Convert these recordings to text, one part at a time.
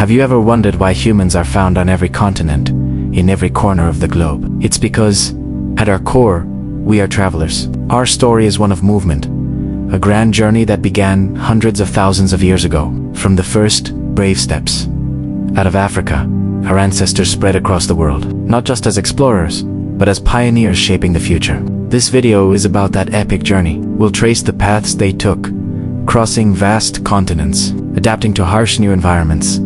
Have you ever wondered why humans are found on every continent, in every corner of the globe? It's because, at our core, we are travelers. Our story is one of movement, a grand journey that began hundreds of thousands of years ago. From the first brave steps out of Africa, our ancestors spread across the world, not just as explorers, but as pioneers shaping the future. This video is about that epic journey. We'll trace the paths they took, crossing vast continents, adapting to harsh new environments,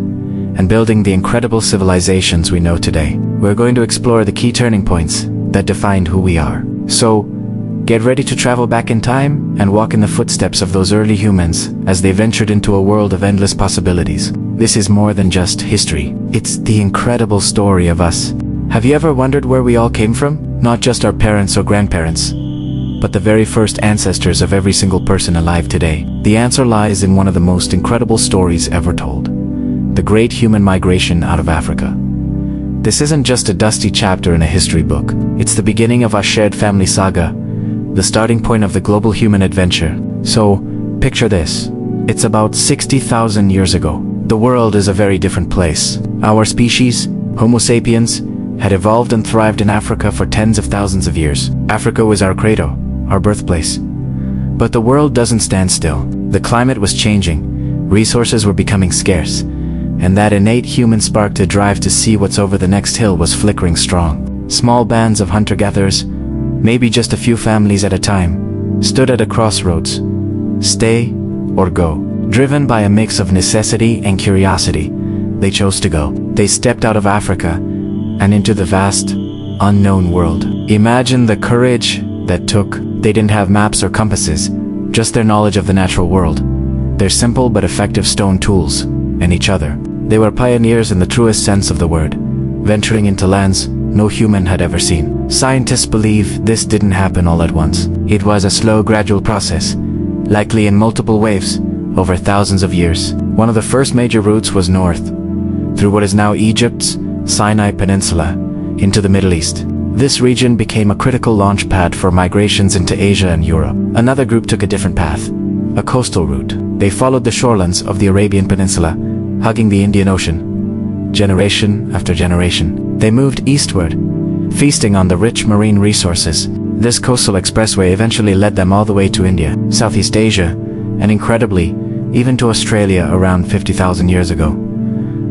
and building the incredible civilizations we know today. We're going to explore the key turning points that defined who we are. So, get ready to travel back in time and walk in the footsteps of those early humans as they ventured into a world of endless possibilities. This is more than just history. It's the incredible story of us. Have you ever wondered where we all came from? Not just our parents or grandparents, but the very first ancestors of every single person alive today. The answer lies in one of the most incredible stories ever told: the great human migration out of Africa. This isn't just a dusty chapter in a history book. It's the beginning of our shared family saga, the starting point of the global human adventure. So, picture this. It's about 60,000 years ago. The world is a very different place. Our species, Homo sapiens, had evolved and thrived in Africa for tens of thousands of years. Africa was our cradle, our birthplace. But the world doesn't stand still. The climate was changing, resources were becoming scarce, and that innate human spark to drive to see what's over the next hill was flickering strong. Small bands of hunter-gatherers, maybe just a few families at a time, stood at a crossroads. Stay or go. Driven by a mix of necessity and curiosity, they chose to go. They stepped out of Africa and into the vast, unknown world. Imagine the courage that took. They didn't have maps or compasses, just their knowledge of the natural world, their simple but effective stone tools, and each other. They were pioneers in the truest sense of the word, venturing into lands no human had ever seen. Scientists believe this didn't happen all at once. It was a slow, gradual process, likely in multiple waves, over thousands of years. One of the first major routes was north, through what is now Egypt's Sinai Peninsula, into the Middle East. This region became a critical launch pad for migrations into Asia and Europe. Another group took a different path, a coastal route. They followed the shorelands of the Arabian Peninsula, hugging the Indian Ocean. Generation after generation, they moved eastward, feasting on the rich marine resources. This coastal expressway eventually led them all the way to India, Southeast Asia, and incredibly, even to Australia around 50,000 years ago.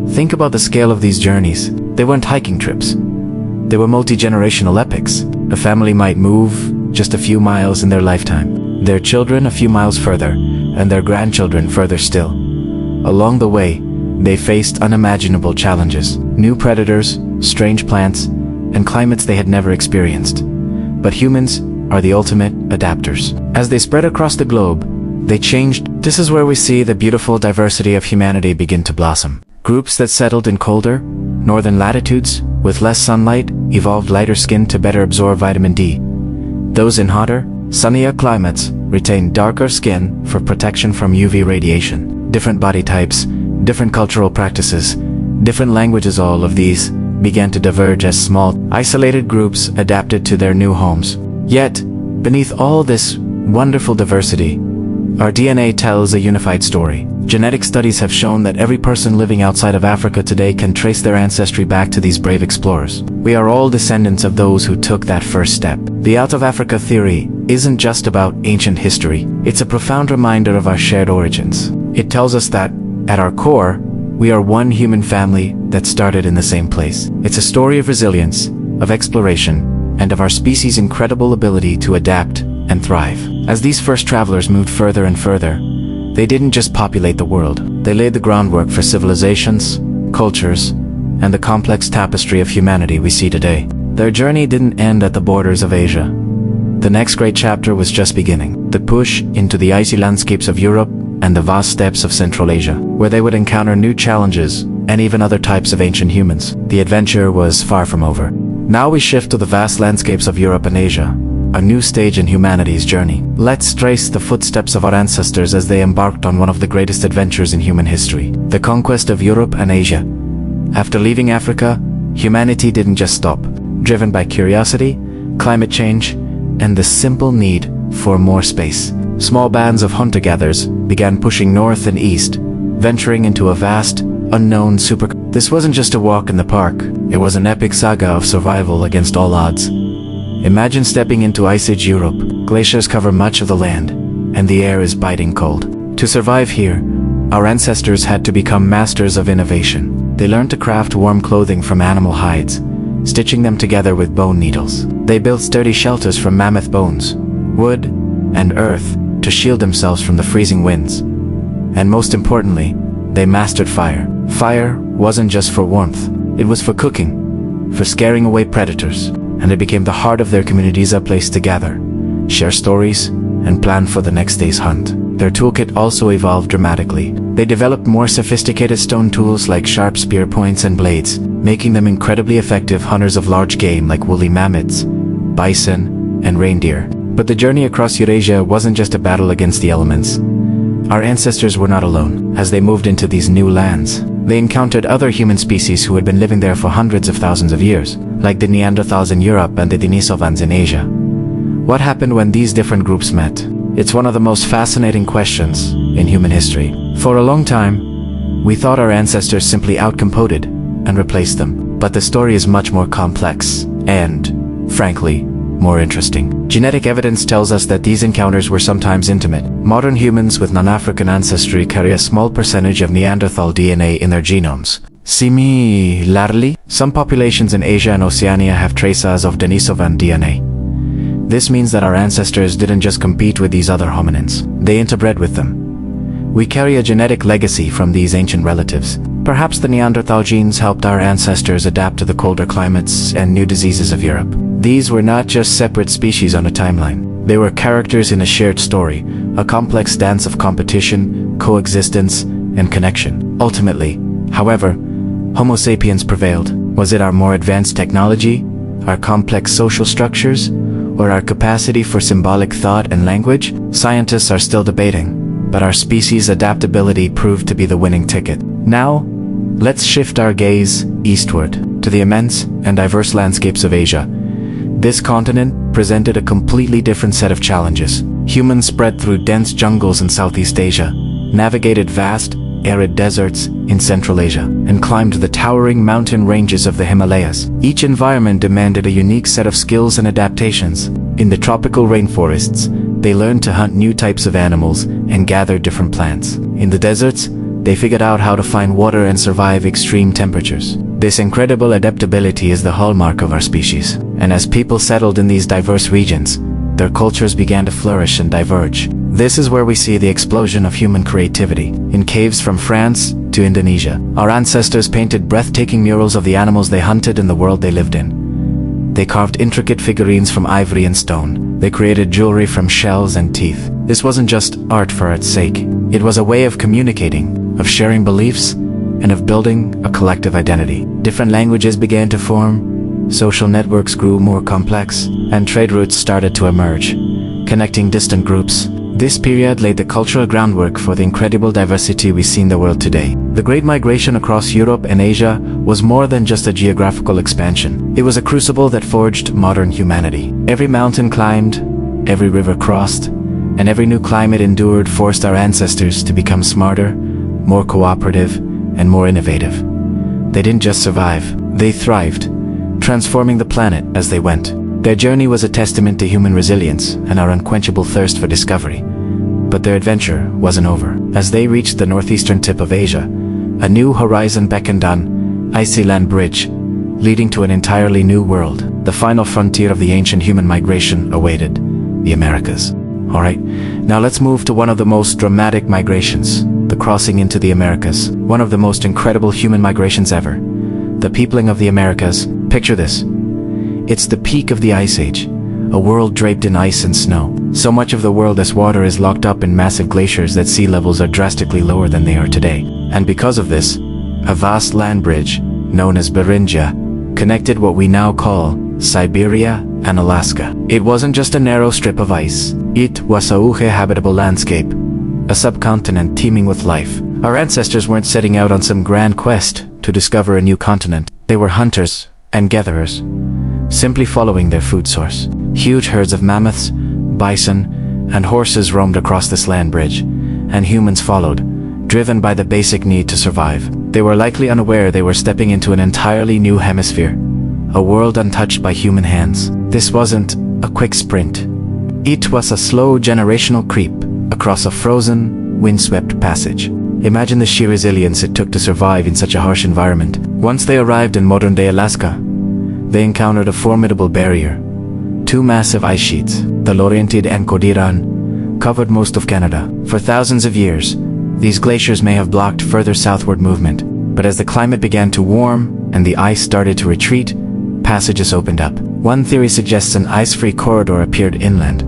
Think about the scale of these journeys. They weren't hiking trips. They were multi-generational epics. A family might move just a few miles in their lifetime, their children a few miles further, and their grandchildren further still. Along the way, they faced unimaginable challenges, new predators, strange plants, and climates they had never experienced. But humans are the ultimate adapters. As they spread across the globe, they changed. This is where we see the beautiful diversity of humanity begin to blossom. Groups that settled in colder, northern latitudes, with less sunlight, evolved lighter skin to better absorb vitamin D. Those in hotter, sunnier climates retained darker skin for protection from UV radiation. Different body types, different cultural practices, different languages, all of these began to diverge as small, isolated groups adapted to their new homes. Yet, beneath all this wonderful diversity, our DNA tells a unified story. Genetic studies have shown that every person living outside of Africa today can trace their ancestry back to these brave explorers. We are all descendants of those who took that first step. The Out of Africa theory isn't just about ancient history. It's a profound reminder of our shared origins. It tells us that, at our core, we are one human family that started in the same place. It's a story of resilience, of exploration, and of our species' incredible ability to adapt and thrive. As these first travelers moved further and further, they didn't just populate the world. They laid the groundwork for civilizations, cultures, and the complex tapestry of humanity we see today. Their journey didn't end at the borders of Asia. The next great chapter was just beginning. The push into the icy landscapes of Europe and the vast steppes of Central Asia, where they would encounter new challenges and even other types of ancient humans. The adventure was far from over. Now we shift to the vast landscapes of Europe and Asia, a new stage in humanity's journey. Let's trace the footsteps of our ancestors as they embarked on one of the greatest adventures in human history, the conquest of Europe and Asia. After leaving Africa, humanity didn't just stop. Driven by curiosity, climate change, and the simple need for more space, small bands of hunter-gatherers began pushing north and east, venturing into a vast, unknown super... This wasn't just a walk in the park. It was an epic saga of survival against all odds. Imagine stepping into Ice Age Europe. Glaciers cover much of the land, and the air is biting cold. To survive here, our ancestors had to become masters of innovation. They learned to craft warm clothing from animal hides, stitching them together with bone needles. They built sturdy shelters from mammoth bones, wood, and earth to shield themselves from the freezing winds. And most importantly, they mastered fire. Fire wasn't just for warmth, it was for cooking, for scaring away predators, and it became the heart of their communities, a place to gather, share stories, and plan for the next day's hunt. Their toolkit also evolved dramatically. They developed more sophisticated stone tools like sharp spear points and blades, making them incredibly effective hunters of large game like woolly mammoths, bison, and reindeer. But the journey across Eurasia wasn't just a battle against the elements. Our ancestors were not alone. As they moved into these new lands, they encountered other human species who had been living there for hundreds of thousands of years, like the Neanderthals in Europe and the Denisovans in Asia. What happened when these different groups met? It's one of the most fascinating questions in human history. For a long time, we thought our ancestors simply outcompeted and replaced them. But the story is much more complex and, frankly, more interesting. Genetic evidence tells us that these encounters were sometimes intimate. Modern humans with non-African ancestry carry a small percentage of Neanderthal DNA in their genomes. Similarly, some populations in Asia and Oceania have traces of Denisovan DNA. This means that our ancestors didn't just compete with these other hominins, they interbred with them. We carry a genetic legacy from these ancient relatives. Perhaps the Neanderthal genes helped our ancestors adapt to the colder climates and new diseases of Europe. These were not just separate species on a timeline. They were characters in a shared story, a complex dance of competition, coexistence, and connection. Ultimately, however, Homo sapiens prevailed. Was it our more advanced technology, our complex social structures, or our capacity for symbolic thought and language? Scientists are still debating, but our species' adaptability proved to be the winning ticket. Now, let's shift our gaze eastward, to the immense and diverse landscapes of Asia. This continent presented a completely different set of challenges. Humans spread through dense jungles in Southeast Asia, navigated vast, arid deserts in Central Asia, and climbed the towering mountain ranges of the Himalayas. Each environment demanded a unique set of skills and adaptations. In the tropical rainforests, they learned to hunt new types of animals and gather different plants. In the deserts, they figured out how to find water and survive extreme temperatures. This incredible adaptability is the hallmark of our species. And as people settled in these diverse regions, their cultures began to flourish and diverge. This is where we see the explosion of human creativity. In caves from France to Indonesia, our ancestors painted breathtaking murals of the animals they hunted and the world they lived in. They carved intricate figurines from ivory and stone. They created jewelry from shells and teeth. This wasn't just art for art's sake. It was a way of communicating, of sharing beliefs, and of building a collective identity. Different languages began to form, social networks grew more complex, and trade routes started to emerge, connecting distant groups. This period laid the cultural groundwork for the incredible diversity we see in the world today. The Great Migration across Europe and Asia was more than just a geographical expansion. It was a crucible that forged modern humanity. Every mountain climbed, every river crossed, and every new climate endured forced our ancestors to become smarter, more cooperative, and more innovative. They didn't just survive, they thrived, transforming the planet as they went. Their journey was a testament to human resilience and our unquenchable thirst for discovery. But their adventure wasn't over. As they reached the northeastern tip of Asia, a new horizon beckoned on, icy land bridge, leading to an entirely new world. The final frontier of the ancient human migration awaited, the Americas. Alright, now let's move to one of the most dramatic migrations, the crossing into the Americas. One of the most incredible human migrations ever. The peopling of the Americas. Picture this. It's the peak of the Ice Age, a world draped in ice and snow. So much of the world's water is locked up in massive glaciers that sea levels are drastically lower than they are today. And because of this, a vast land bridge, known as Beringia, connected what we now call Siberia and Alaska. It wasn't just a narrow strip of ice. It was a habitable landscape, a subcontinent teeming with life. Our ancestors weren't setting out on some grand quest to discover a new continent. They were hunters and gatherers, simply following their food source. Huge herds of mammoths, bison, and horses roamed across this land bridge, and humans followed, driven by the basic need to survive. They were likely unaware they were stepping into an entirely new hemisphere, a world untouched by human hands. This wasn't a quick sprint. It was a slow generational creep across a frozen, windswept passage. Imagine the sheer resilience it took to survive in such a harsh environment. Once they arrived in modern-day Alaska, they encountered a formidable barrier. Two massive ice sheets, the Laurentide and Cordilleran, covered most of Canada. For thousands of years, these glaciers may have blocked further southward movement, but as the climate began to warm and the ice started to retreat, passages opened up. One theory suggests an ice-free corridor appeared inland,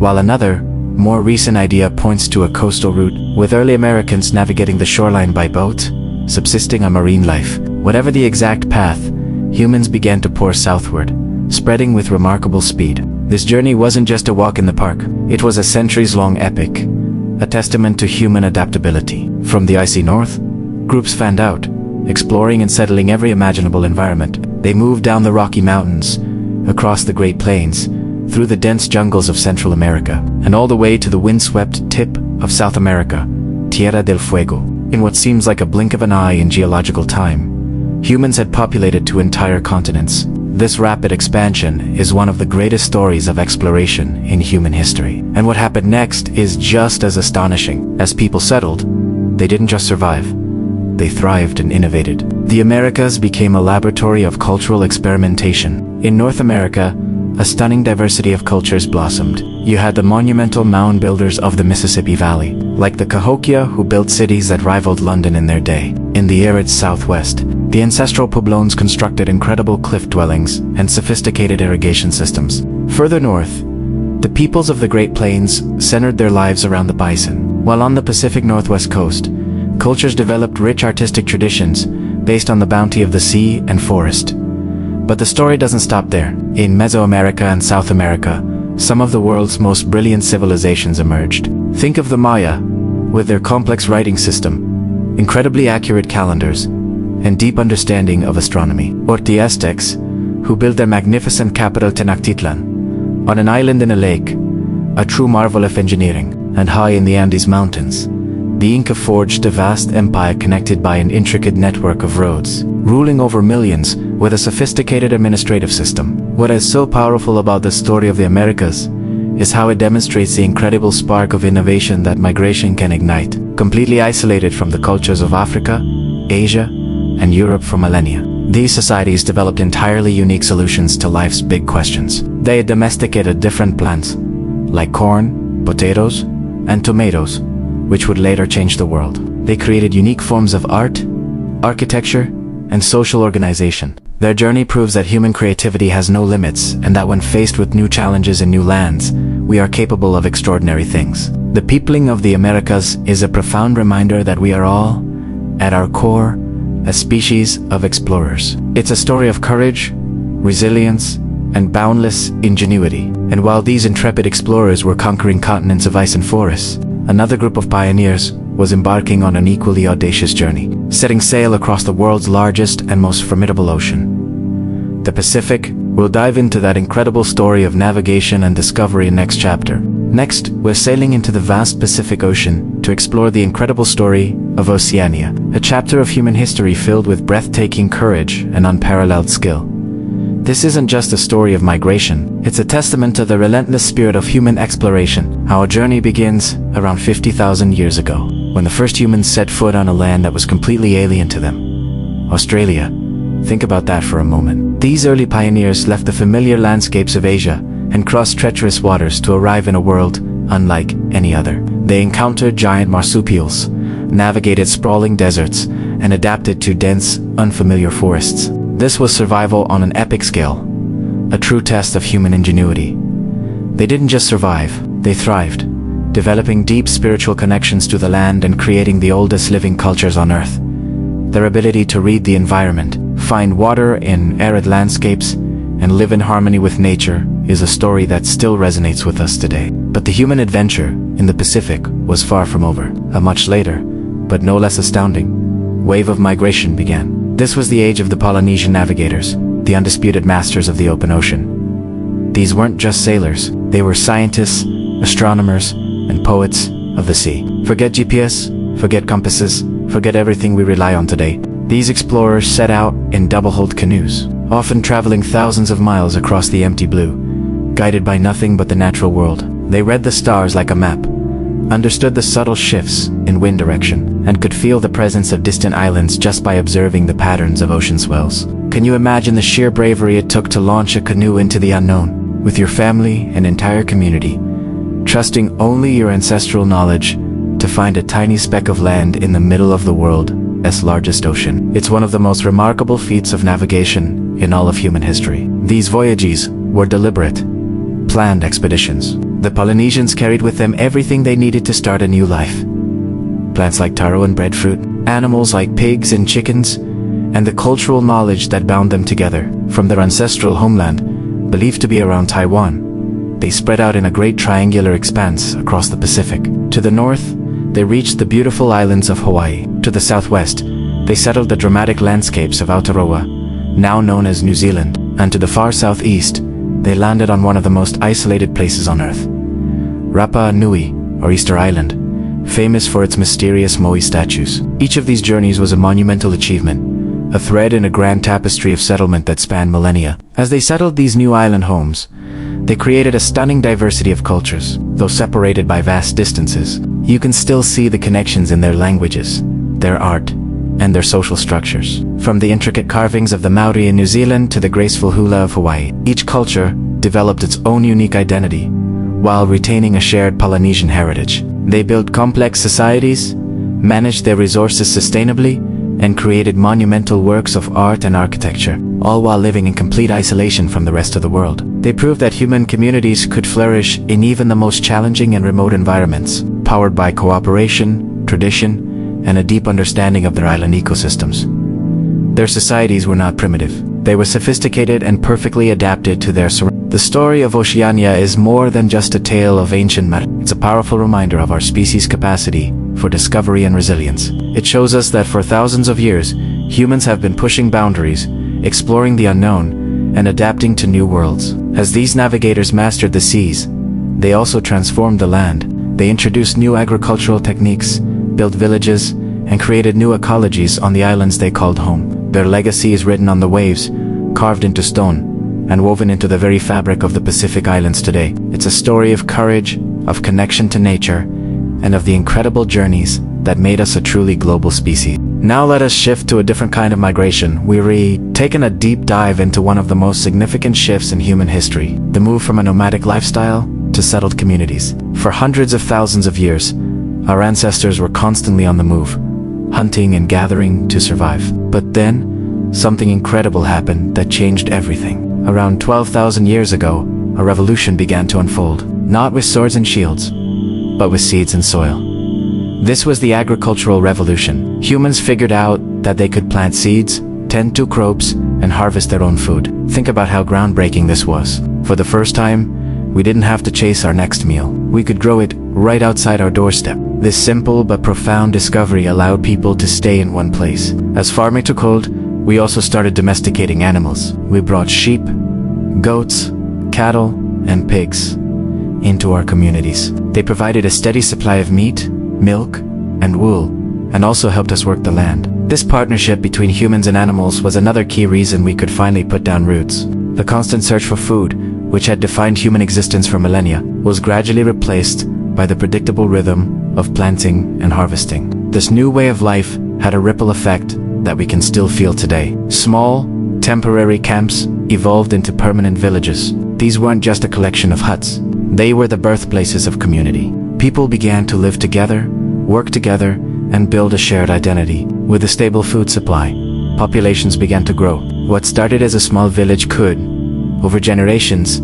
while another, more recent idea points to a coastal route, with early Americans navigating the shoreline by boat, subsisting on marine life. Whatever the exact path, humans began to pour southward, spreading with remarkable speed. This journey wasn't just a walk in the park. It was a centuries-long epic, a testament to human adaptability. From the icy north, groups fanned out, exploring and settling every imaginable environment. They moved down the Rocky Mountains, across the Great Plains, through the dense jungles of Central America, and all the way to the windswept tip of South America, Tierra del Fuego. In what seems like a blink of an eye in geological time, humans had populated two entire continents. This rapid expansion is one of the greatest stories of exploration in human history. And what happened next is just as astonishing. As people settled, they didn't just survive, they thrived and innovated. The Americas became a laboratory of cultural experimentation. In North America, a stunning diversity of cultures blossomed. You had the monumental mound builders of the Mississippi Valley, like the Cahokia, who built cities that rivaled London in their day. In the arid southwest, the ancestral Pueblones constructed incredible cliff dwellings and sophisticated irrigation systems. Further north, the peoples of the Great Plains centered their lives around the bison, while on the Pacific Northwest coast, cultures developed rich artistic traditions based on the bounty of the sea and forest. But the story doesn't stop there. In Mesoamerica and South America, some of the world's most brilliant civilizations emerged. Think of the Maya, with their complex writing system, incredibly accurate calendars, and deep understanding of astronomy. Or the Aztecs, who built their magnificent capital Tenochtitlan on an island in a lake, a true marvel of engineering. And high in the Andes Mountains, the Inca forged a vast empire connected by an intricate network of roads, ruling over millions with a sophisticated administrative system. What is so powerful about the story of the Americas is how it demonstrates the incredible spark of innovation that migration can ignite, completely isolated from the cultures of Africa, Asia, and Europe for millennia. These societies developed entirely unique solutions to life's big questions. They domesticated different plants, like corn, potatoes, and tomatoes, which would later change the world. They created unique forms of art, architecture, and social organization. Their journey proves that human creativity has no limits, and that when faced with new challenges in new lands, we are capable of extraordinary things. The peopling of the Americas is a profound reminder that we are all, at our core, a species of explorers. It's a story of courage, resilience, and boundless ingenuity. And while these intrepid explorers were conquering continents of ice and forests, another group of pioneers was embarking on an equally audacious journey, setting sail across the world's largest and most formidable ocean, the Pacific. We'll dive into that incredible story of navigation and discovery in next chapter. Next, we're sailing into the vast Pacific Ocean to explore the incredible story of Oceania, a chapter of human history filled with breathtaking courage and unparalleled skill. This isn't just a story of migration, it's a testament to the relentless spirit of human exploration. Our journey begins around 50,000 years ago, when the first humans set foot on a land that was completely alien to them. Australia. Think about that for a moment. These early pioneers left the familiar landscapes of Asia and crossed treacherous waters to arrive in a world unlike any other. They encountered giant marsupials, navigated sprawling deserts, and adapted to dense, unfamiliar forests. This was survival on an epic scale, a true test of human ingenuity. They didn't just survive, they thrived, developing deep spiritual connections to the land and creating the oldest living cultures on Earth. Their ability to read the environment, find water in arid landscapes, and live in harmony with nature is a story that still resonates with us today. But the human adventure in the Pacific was far from over. A much later, but no less astounding, wave of migration began. This was the age of the Polynesian navigators, the undisputed masters of the open ocean. These weren't just sailors, they were scientists, astronomers, and poets of the sea. Forget GPS, forget compasses, forget everything we rely on today. These explorers set out in double-hulled canoes, often traveling thousands of miles across the empty blue, guided by nothing but the natural world. They read the stars like a map, understood the subtle shifts in wind direction, and could feel the presence of distant islands just by observing the patterns of ocean swells. Can you imagine the sheer bravery it took to launch a canoe into the unknown, with your family and entire community, trusting only your ancestral knowledge to find a tiny speck of land in the middle of the world's largest ocean? It's one of the most remarkable feats of navigation in all of human history. These voyages were deliberate, planned expeditions. The Polynesians carried with them everything they needed to start a new life. Plants like taro and breadfruit, animals like pigs and chickens, and the cultural knowledge that bound them together. From their ancestral homeland, believed to be around Taiwan, they spread out in a great triangular expanse across the Pacific. To the north, they reached the beautiful islands of Hawaii. To the southwest, they settled the dramatic landscapes of Aotearoa, now known as New Zealand. And to the far southeast, they landed on one of the most isolated places on Earth, Rapa Nui, or Easter Island, famous for its mysterious moai statues. Each of these journeys was a monumental achievement, a thread in a grand tapestry of settlement that spanned millennia. As they settled these new island homes, they created a stunning diversity of cultures. Though separated by vast distances, you can still see the connections in their languages, their art, and their social structures. From the intricate carvings of the Maori in New Zealand to the graceful hula of Hawaii, each culture developed its own unique identity, while retaining a shared Polynesian heritage. They built complex societies, managed their resources sustainably, and created monumental works of art and architecture, all while living in complete isolation from the rest of the world. They proved that human communities could flourish in even the most challenging and remote environments, powered by cooperation, tradition, and a deep understanding of their island ecosystems. Their societies were not primitive. They were sophisticated and perfectly adapted to their surroundings. The story of Oceania is more than just a tale of ancient matter. It's a powerful reminder of our species' capacity for discovery and resilience. It shows us that for thousands of years, humans have been pushing boundaries, exploring the unknown, and adapting to new worlds. As these navigators mastered the seas, they also transformed the land. They introduced new agricultural techniques, built villages, and created new ecologies on the islands they called home. Their legacy is written on the waves, carved into stone, and woven into the very fabric of the Pacific Islands today. It's a story of courage, of connection to nature, and of the incredible journeys that made us a truly global species. Now let us shift to a different kind of migration. We've taken a deep dive into one of the most significant shifts in human history, the move from a nomadic lifestyle to settled communities. For hundreds of thousands of years, our ancestors were constantly on the move, hunting and gathering to survive. But then, something incredible happened that changed everything. Around 12,000 years ago, a revolution began to unfold, not with swords and shields, but with seeds and soil. This was the agricultural revolution. Humans figured out that they could plant seeds, tend to crops, and harvest their own food. Think about how groundbreaking this was. For the first time, we didn't have to chase our next meal. We could grow it right outside our doorstep. This simple but profound discovery allowed people to stay in one place. As farming took hold, we also started domesticating animals. We brought sheep, goats, cattle, and pigs into our communities. They provided a steady supply of meat, milk, and wool, and also helped us work the land. This partnership between humans and animals was another key reason we could finally put down roots. The constant search for food, which had defined human existence for millennia, was gradually replaced by the predictable rhythm of planting and harvesting. This new way of life had a ripple effect that we can still feel today. Small, temporary camps evolved into permanent villages. These weren't just a collection of huts. They were the birthplaces of community. People began to live together, work together, and build a shared identity. With a stable food supply, populations began to grow. What started as a small village could, over generations,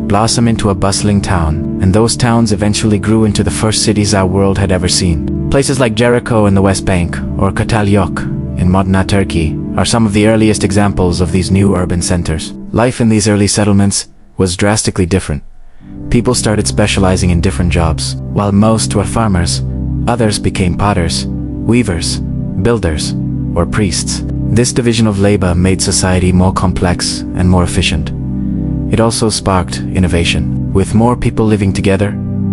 blossom into a bustling town, and those towns eventually grew into the first cities our world had ever seen. Places like Jericho in the West Bank or Catalyok in modern Turkey are some of the earliest examples of these new urban centers. Life in these early settlements was drastically different. People started specializing in different jobs. While most were farmers, others became potters, weavers, builders, or priests. This division of labor made society more complex and more efficient. It also sparked innovation. With more people living together,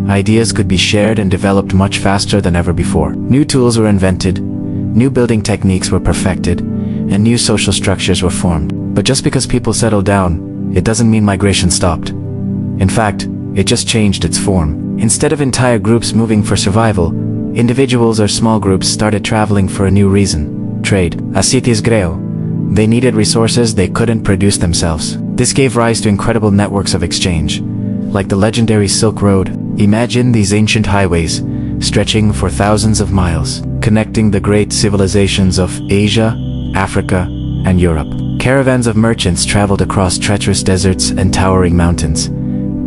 ideas could be shared and developed much faster than ever before. New tools were invented, new building techniques were perfected, and new social structures were formed. But just because people settled down, it doesn't mean migration stopped. In fact, it just changed its form. Instead of entire groups moving for survival, individuals or small groups started traveling for a new reason: trade. As cities grew, they needed resources they couldn't produce themselves. This gave rise to incredible networks of exchange, like the legendary Silk Road. Imagine these ancient highways, stretching for thousands of miles, connecting the great civilizations of Asia, Africa, and Europe. Caravans of merchants traveled across treacherous deserts and towering mountains,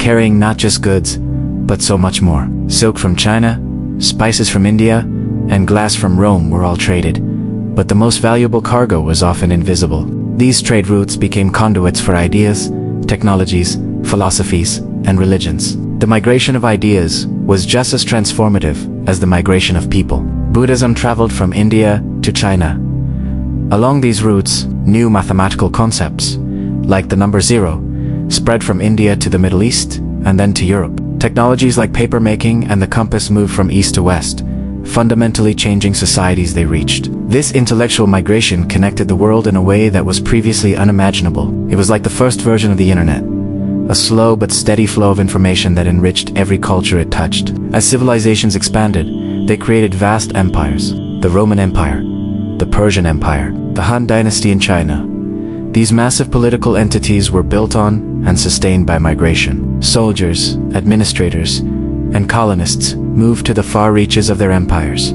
carrying not just goods, but so much more. Silk from China, spices from India, and glass from Rome were all traded, but the most valuable cargo was often invisible. These trade routes became conduits for ideas, technologies, philosophies, and religions. The migration of ideas was just as transformative as the migration of people. Buddhism traveled from India to China. Along these routes, new mathematical concepts, like the number zero, spread from India to the Middle East and then to Europe. Technologies like papermaking and the compass moved from east to west, fundamentally changing societies they reached. This intellectual migration connected the world in a way that was previously unimaginable. It was like the first version of the internet, a slow but steady flow of information that enriched every culture it touched. As civilizations expanded, they created vast empires: the Roman Empire, the Persian Empire, the Han Dynasty in China. These massive political entities were built on and sustained by migration. Soldiers, administrators, and colonists moved to the far reaches of their empires,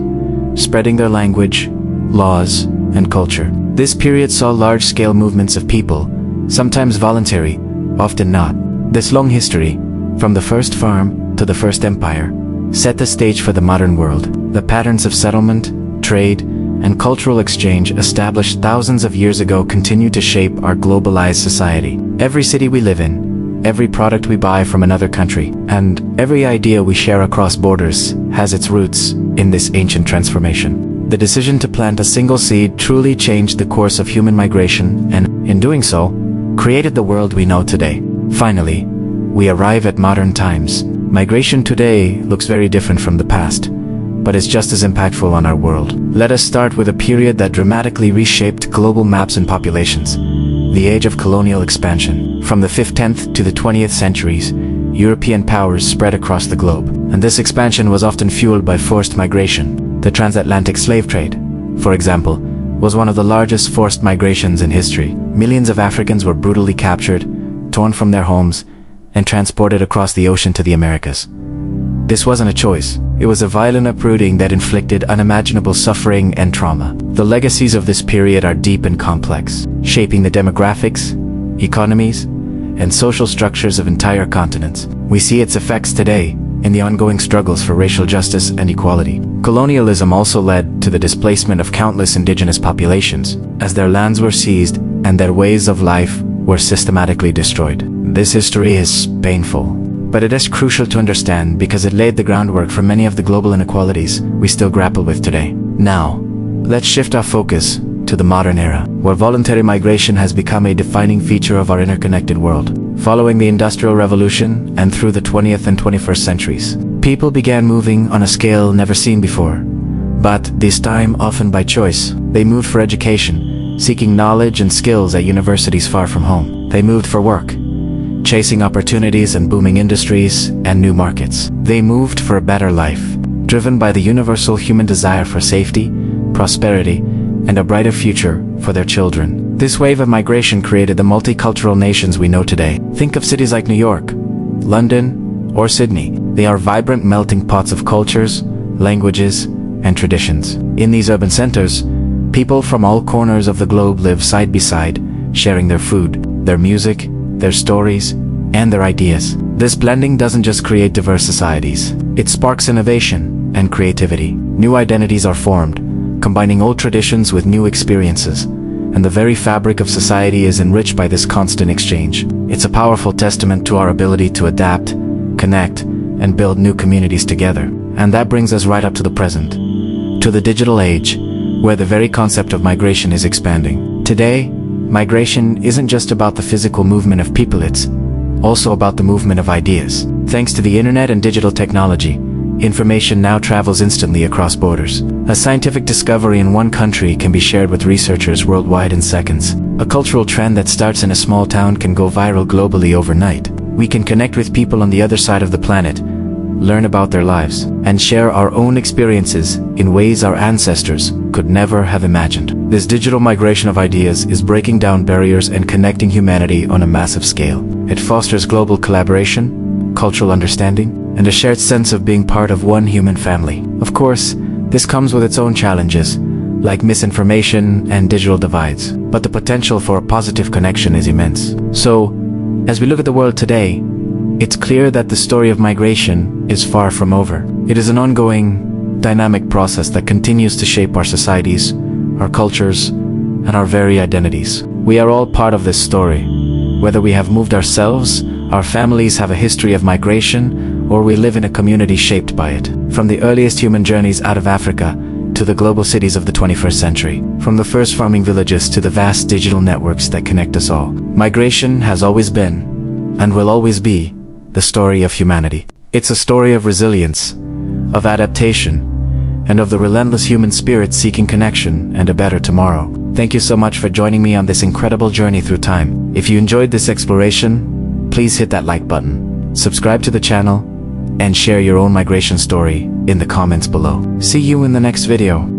spreading their language, laws, and culture. This period saw large-scale movements of people, sometimes voluntary, often not. This long history, from the first farm to the first empire, set the stage for the modern world. The patterns of settlement, trade, and cultural exchange established thousands of years ago continue to shape our globalized society. Every city we live in, every product we buy from another country, and every idea we share across borders has its roots in this ancient transformation. The decision to plant a single seed truly changed the course of human migration and, in doing so, created the world we know today. Finally, we arrive at modern times. Migration today looks very different from the past, but is just as impactful on our world. Let us start with a period that dramatically reshaped global maps and populations: the age of colonial expansion. From the 15th to the 20th centuries, European powers spread across the globe, and this expansion was often fueled by forced migration. The transatlantic slave trade, for example, was one of the largest forced migrations in history. Millions of Africans were brutally captured, torn from their homes, and transported across the ocean to the Americas. This wasn't a choice. It was a violent uprooting that inflicted unimaginable suffering and trauma. The legacies of this period are deep and complex, shaping the demographics, economies, and social structures of entire continents. We see its effects today in the ongoing struggles for racial justice and equality. Colonialism also led to the displacement of countless indigenous populations, as their lands were seized and their ways of life were systematically destroyed. This history is painful, but it is crucial to understand because it laid the groundwork for many of the global inequalities we still grapple with today. Now, let's shift our focus to the modern era, where voluntary migration has become a defining feature of our interconnected world. Following the Industrial Revolution and through the 20th and 21st centuries, people began moving on a scale never seen before. But this time often by choice. They moved for education, seeking knowledge and skills at universities far from home. They moved for work, chasing opportunities in booming industries and new markets. They moved for a better life, driven by the universal human desire for safety, prosperity, and a brighter future for their children. This wave of migration created the multicultural nations we know today. Think of cities like New York, London, or Sydney. They are vibrant melting pots of cultures, languages, and traditions. In these urban centers, people from all corners of the globe live side by side, sharing their food, their music, their stories, and their ideas. This blending doesn't just create diverse societies. It sparks innovation and creativity. New identities are formed, combining old traditions with new experiences, and the very fabric of society is enriched by this constant exchange. It's a powerful testament to our ability to adapt, connect, and build new communities together. And that brings us right up to the present, to the digital age, where the very concept of migration is expanding. Today, migration isn't just about the physical movement of people, it's also about the movement of ideas. Thanks to the internet and digital technology, information now travels instantly across borders. A scientific discovery in one country can be shared with researchers worldwide in seconds. A cultural trend that starts in a small town can go viral globally overnight. We can connect with people on the other side of the planet, learn about their lives, and share our own experiences in ways our ancestors could never have imagined. This digital migration of ideas is breaking down barriers and connecting humanity on a massive scale. It fosters global collaboration, cultural understanding, and a shared sense of being part of one human family. Of course, this comes with its own challenges, like misinformation and digital divides, but the potential for a positive connection is immense. So, as we look at the world today, it's clear that the story of migration is far from over. It is an ongoing, dynamic process that continues to shape our societies, our cultures, and our very identities. We are all part of this story. Whether we have moved ourselves, our families have a history of migration, or we live in a community shaped by it. From the earliest human journeys out of Africa to the global cities of the 21st century, from the first farming villages to the vast digital networks that connect us all, migration has always been, and will always be, the story of humanity. It's a story of resilience, of adaptation, and of the relentless human spirit seeking connection and a better tomorrow. Thank you so much for joining me on this incredible journey through time. If you enjoyed this exploration, please hit that like button, subscribe to the channel, and share your own migration story in the comments below. See you in the next video.